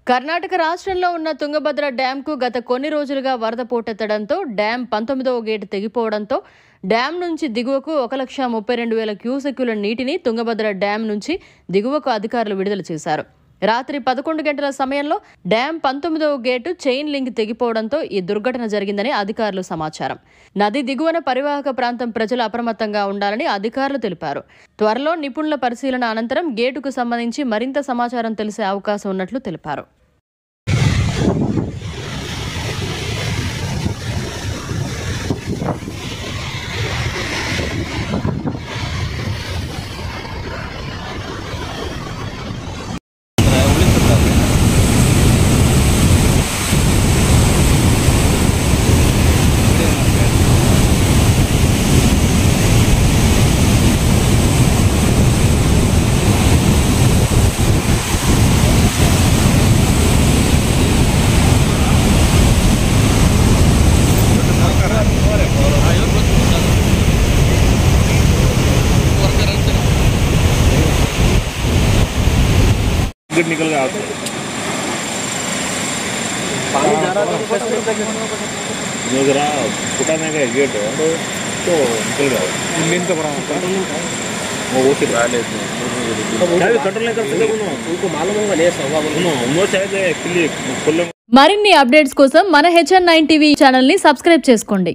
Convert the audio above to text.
కర్ణాటక రాష్ట్రంలో ఉన్న తుంగభద్ర డ్యాంకు గత కొన్ని రోజులుగా వరద పోటెత్తడంతో డ్యాం 19వ గేటు తెగిపోవడంతో డ్యాం నుంచి దిగువకు 1,32,000 క్యూసెక్కుల నీటిని తుంగభద్ర డ్యాం నుంచి దిగువకు అధికారులు విడుదల చేశారు. రాత్రి 11 గంటల సమయంలో డ్యాం 19వ గేటు చైన్ లింక్ తెగిపోవడంతో ఈ దుర్ఘటన జరిగిందని అధికారులు సమాచారం. నది దిగువన పరివాహక ప్రాంతం ప్రజలు అప్రమత్తంగా ఉండాలని అధికారులు తెలిపారు. త్వరలో నిపుణుల పరిశీలన అనంతరం గేటుకు సంబంధించి మరింత సమాచారం తెలిసే అవకాశం ఉన్నట్లు తెలిపారు. निकल गया पानी जा रहा था जरा फुटाने का गेट है तो निकल गया इंडियन का बड़ा वो कंट्रोल नहीं कर सकते उनको मालूम होगा नहीं शायद एक्चुअली खुले మరిన్ని అప్డేట్స్ కోసం మన HN9 టీవీ ఛానల్ ని సబ్స్క్రైబ్ చేసుకోండి.